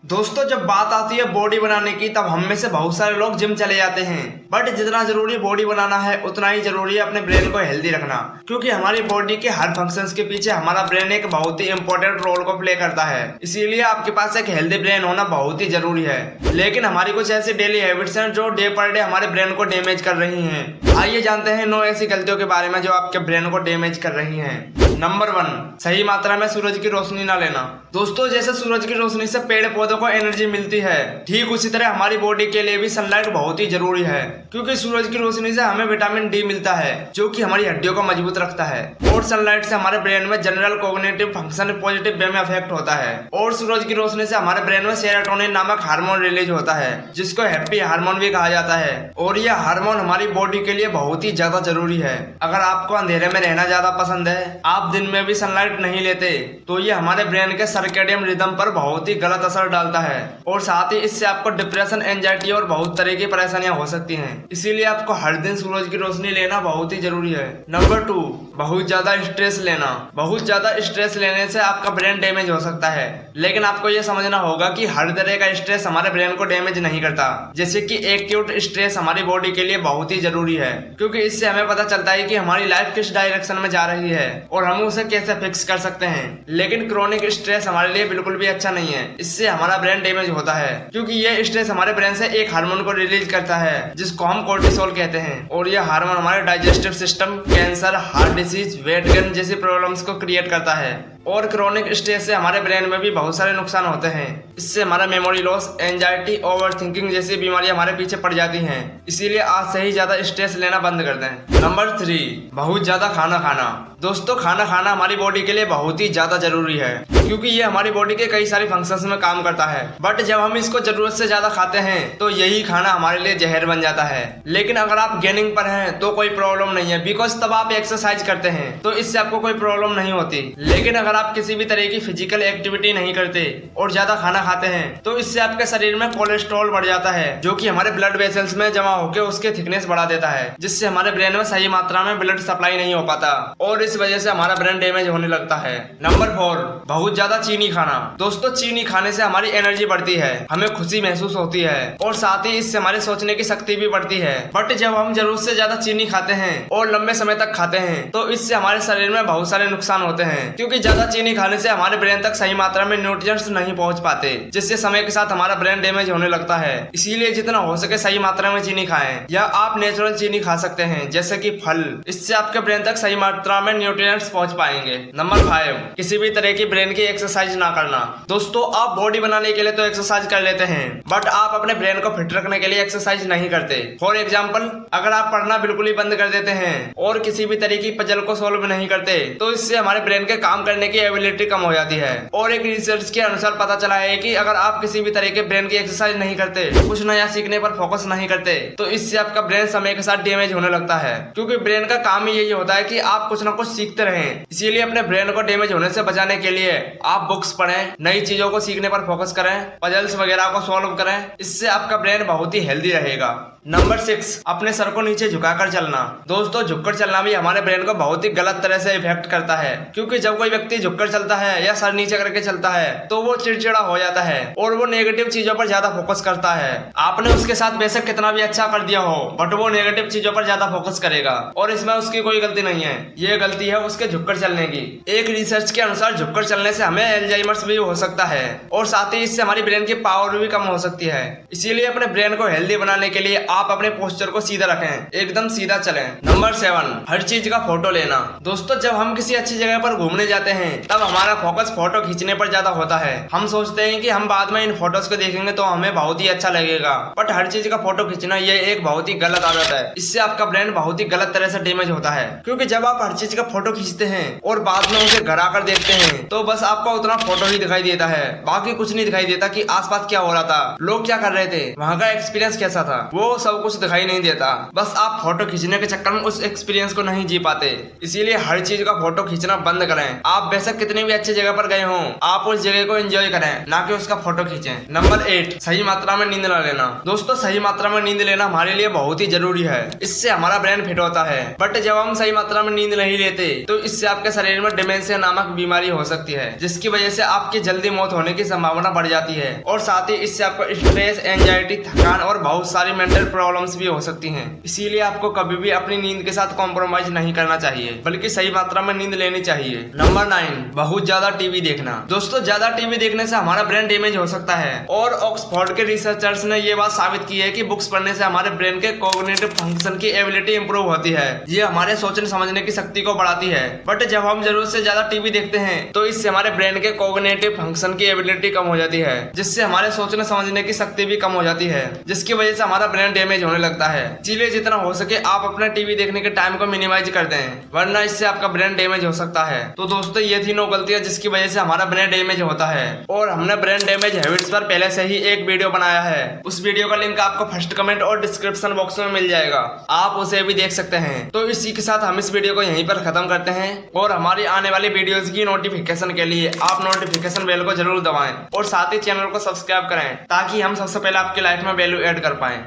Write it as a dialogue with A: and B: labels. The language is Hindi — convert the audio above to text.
A: दोस्तों, जब बात आती है बॉडी बनाने की तब हम में से बहुत सारे लोग जिम चले जाते हैं। बट जितना जरूरी बॉडी बनाना है उतना ही जरूरी है अपने ब्रेन को हेल्दी रखना, क्योंकि हमारी बॉडी के हर फंक्शंस के पीछे हमारा ब्रेन एक बहुत ही इंपॉर्टेंट रोल को प्ले करता है। इसीलिए आपके पास एक हेल्दी ब्रेन होना बहुत ही जरूरी है। लेकिन हमारी कुछ ऐसी डेली हैबिट्स हैं जो डे पर डे हमारे ब्रेन को डैमेज कर रही हैं। आइए जानते हैं 9 ऐसी गलतियों के बारे में जो आपके ब्रेन को डैमेज कर रही हैं। नंबर 1, सही मात्रा में सूरज की रोशनी ना लेना। दोस्तों, जैसे सूरज की रोशनी से पेड़ पौधों को एनर्जी मिलती है, ठीक उसी तरह हमारी बॉडी के लिए भी सनलाइट बहुत ही जरूरी है, क्योंकि सूरज की रोशनी से हमें विटामिन डी मिलता है जो कि हमारी हड्डियों को मजबूत रखता है। और सनलाइट से हमारे ब्रेन में general cognitive function positive way में अफेक्ट होता है। और सूरज की रोशनी से हमारे ब्रेन में सेरोटोनिन नामक हार्मोन रिलीज होता है, जिसको हैप्पी हार्मोन भी कहा जाता है। और यह हार्मोन हमारी बॉडी के लिए बहुत ही ज्यादा जरूरी है। अगर आपको अंधेरे में रहना ज्यादा पसंद है, आप दिन में भी सनलाइट नहीं लेते, तो ये हमारे ब्रेन के सर्केडियन रिदम पर बहुत ही गलत असर डालता है। और साथ ही इससे आपको डिप्रेशन, एंजाइटी और बहुत तरह की परेशानियां हो सकती हैं। इसीलिए आपको हर दिन सूरज की रोशनी लेना बहुत ही जरूरी है। नंबर 2, बहुत ज्यादा स्ट्रेस लेना। बहुत ज्यादा स्ट्रेस लेने से आपका ब्रेन डैमेज हो सकता है, लेकिन आपको यह समझना होगा कि हर तरह का स्ट्रेस हमारे ब्रेन को डैमेज नहीं करता। जैसे कि एक्यूट स्ट्रेस हमारी बॉडी के लिए बहुत ही जरूरी है, क्योंकि इससे हमें पता चलता है कि हमारी लाइफ किस डायरेक्शन में जा रही है और हम उसे कैसे फिक्स कर सकते हैं। लेकिन क्रोनिक स्ट्रेस हमारे लिए बिल्कुल भी अच्छा नहीं है। इससे हमारा ब्रेन डैमेज होता है, क्योंकि यह स्ट्रेस हमारे ब्रेन से एक हार्मोन को रिलीज करता है जिसको हम कोर्टिसोल कहते हैं। और यह हार्मोन हमारे digestive system, cancer, heart disease, weight gain जैसी प्रॉब्लम्स को क्रिएट करता है। और क्रोनिक स्ट्रेस से हमारे ब्रेन में भी बहुत सारे नुकसान होते हैं। इससे हमारा मेमोरी लॉस, एंजाइटी, ओवरथिंकिंग जैसी बीमारियां हमारे पीछे पड़ जाती हैं। इसीलिए आज से ही ज्यादा स्ट्रेस लेना बंद कर दें। नंबर 3, बहुत ज्यादा खाना खाना। दोस्तों, खाना खाना हमारी बॉडी के लिए बहुत ही ज्यादा जरूरी है, क्योंकि ये हमारी बॉडी के कई सारे फंक्शंस में काम करता है। बट जब हम इसको जरूरत से ज्यादा खाते हैं तो यही खाना हमारे लिए जहर बन जाता है। लेकिन अगर आप गेनिंग पर हैं तो कोई प्रॉब्लम नहीं है, बिकॉज तब आप एक्सरसाइज करते हैं तो इससे आपको कोई प्रॉब्लम नहीं होती। लेकिन अगर आप किसी भी तरह की फिजिकल एक्टिविटी नहीं करते और ज्यादा खाना खाते हैं तो इससे आपके शरीर में कोलेस्ट्रॉल बढ़ जाता है, जो कि हमारे ब्लड वेसल्स में जमा होकर उसके थिकनेस बढ़ा देता है, जिससे हमारे ब्रेन में सही मात्रा में ब्लड सप्लाई नहीं हो पाता और इस वजह से हमारा ब्रेन डैमेज होने लगता है। नंबर 4, बहुत ज्यादा चीनी खाना। दोस्तों, चीनी खाने से हमारी एनर्जी बढ़ती है, हमें खुशी महसूस होती है और साथ ही इससे हमारे सोचने की शक्ति भी बढ़ती है। बट जब हम जरूरत से ज्यादा चीनी खाते हैं और लंबे समय तक खाते हैं तो इससे हमारे शरीर में बहुत सारे नुकसान होते हैं, क्योंकि ज्यादा चीनी खाने से हमारे ब्रेन तक सही मात्रा में न्यूट्रिएंट्स नहीं पहुंच पाते, जिससे समय के साथ हमारा ब्रेन डैमेज होने लगता है। इसीलिए जितना हो सके सही मात्रा में चीनी खाएं, या आप नेचुरल चीनी खा सकते हैं जैसे कि फल। इससे आपके ब्रेन तक सही मात्रा में न्यूट्रिएंट्स पहुंच पाएंगे। नंबर 5, किसी भी तरह की ब्रेन की एक्सरसाइज ना करना। दोस्तों, आप बॉडी बनाने के लिए तो एक्सरसाइज कर लेते हैं, बट आप अपने ब्रेन को फिट रखने के लिए एक्सरसाइज नहीं करते। फॉर एग्जाम्पल, अगर आप पढ़ना बिल्कुल ही बंद कर देते हैं और किसी भी तरह की पजल को सोल्व नहीं करते तो इससे हमारे ब्रेन के काम करने की एबिलिटी कम हो जाती है। और एक रिसर्च के अनुसार पता चला है कि अगर आप किसी भी तरह के ब्रेन की एक्सरसाइज नहीं करते, कुछ नया सीखने पर फोकस नहीं करते, तो इससे आपका ब्रेन समय के साथ डैमेज होने लगता है, क्योंकि ब्रेन का काम ही यही होता है कि आप कुछ ना कुछ सीखते रहें। इसीलिए अपने ब्रेन को डैमेज होने से बचाने के लिए आप बुक्स पढ़ें, नई चीजों को सीखने पर फोकस करें, पजल्स वगैरह को सॉल्व करें। इससे आपका ब्रेन बहुत ही हेल्दी रहेगा। नंबर 6, अपने सर को नीचे झुकाकर चलना। दोस्तों, झुककर चलना भी हमारे ब्रेन को बहुत ही गलत तरह से इफेक्ट करता है, क्योंकि जब कोई व्यक्ति झुककर चलता है या सर नीचे करके चलता है तो वो चिड़चिड़ा हो जाता है और वो नेगेटिव चीजों पर ज्यादा फोकस करता है। आपने उसके साथ बेशक कितना भी अच्छा कर दिया हो, बट वो नेगेटिव चीजों पर ज्यादा फोकस करेगा और इसमें उसकी कोई गलती नहीं है। ये गलती है उसके झुककर चलने की। एक रिसर्च के अनुसार झुककर चलने से हमें एल्जाइमर्स भी हो सकता है और साथ ही इससे हमारी ब्रेन की पावर भी कम हो सकती है। इसीलिए अपने ब्रेन को हेल्दी बनाने के लिए आप अपने पोस्चर को सीधा रखें, एकदम सीधा चलें। नंबर 7, हर चीज का फोटो लेना। दोस्तों, जब हम किसी अच्छी जगह पर घूमने जाते हैं तब हमारा फोकस फोटो खींचने पर ज्यादा होता है। हम सोचते हैं कि हम बाद में इन फोटोज को देखेंगे तो हमें बहुत ही अच्छा लगेगा, बट हर चीज का फोटो खींचना ये एक बहुत ही गलत आदत है। इससे आपका ब्रेन बहुत ही गलत तरह से डैमेज होता है, क्योंकि जब आप हर चीज का फोटो खींचते हैं और बाद में उसे घर आकर देखते हैं तो बस आपको उतना फोटो ही दिखाई देता है, बाकी कुछ नहीं दिखाई देता कि आसपास क्या हो रहा था, लोग क्या कर रहे थे, वहाँ का एक्सपीरियंस कैसा था, वो सब कुछ दिखाई नहीं देता। बस आप फोटो खींचने के चक्कर में उस एक्सपीरियंस को नहीं जी पाते। इसीलिए हर चीज का फोटो खींचना बंद करें। आप बेशक कितनी भी अच्छी जगह पर गए हों, आप उस जगह को एंजॉय करें, ना कि उसका फोटो खींचें। नंबर 8, सही मात्रा में नींद न लेना। दोस्तों, सही मात्रा में नींद लेना हमारे लिए बहुत ही जरूरी है। इससे हमारा ब्रेन फिट होता है। बट जब हम सही मात्रा में नींद नहीं लेते तो इससे आपके शरीर में डिमेंशिया नामक बीमारी हो सकती है, जिसकी वजह से आपकी जल्दी मौत होने की संभावना बढ़ जाती है। और साथ ही इससे आपको स्ट्रेस, एंजाइटी, थकान और बहुत सारी मेंटल प्रॉब्लम्स भी हो सकती हैं। इसीलिए आपको कभी भी अपनी नींद के साथ कॉम्प्रोमाइज नहीं करना चाहिए, बल्कि सही मात्रा में नींद लेनी चाहिए। नंबर 9, बहुत ज्यादा टीवी देखना। दोस्तों, ज्यादा टीवी देखने से हमारा ब्रेन डैमेज हो सकता है और ऑक्सफोर्ड के रिसर्चर्स ने ये बात साबित की है कि बुक्स पढ़ने से हमारे ब्रेन के कॉग्निटिव फंक्शन की एबिलिटी इंप्रूव होती है। ये हमारे सोचने समझने की शक्ति को बढ़ाती है। बट जब हम जरूरत से ज्यादा टीवी देखते हैं तो इससे हमारे ब्रेन के कॉग्निटिव फंक्शन की एबिलिटी कम हो जाती है, जिससे हमारे सोचने समझने की शक्ति भी कम हो जाती है, जिसकी वजह से हमारा ब्रेन डैमेज होने लगता है। इसलिए जितना हो सके आप अपने टीवी देखने के टाइम को मिनिमाइज कर दें, वरना इससे आपका ब्रेन डैमेज हो सकता है। तो दोस्तों, ये थी 9 गलतियां जिसकी वजह से हमारा ब्रेन डैमेज होता है। और हमने ब्रेन डैमेज हैबिट्स पर पहले से ही एक वीडियो बनाया है। उस वीडियो का लिंक आपको फर्स्ट कमेंट और डिस्क्रिप्शन बॉक्स में मिल जाएगा, आप उसे भी देख सकते हैं। तो इसी के साथ हम इस वीडियो को यहीं पर खत्म करते हैं और हमारी आने वाली वीडियोस की नोटिफिकेशन के लिए आप नोटिफिकेशन बेल को जरूर दबाएं और साथ ही चैनल को सब्सक्राइब करें, ताकि हम सबसे पहले आपकी लाइफ में वैल्यू ऐड कर पाएं।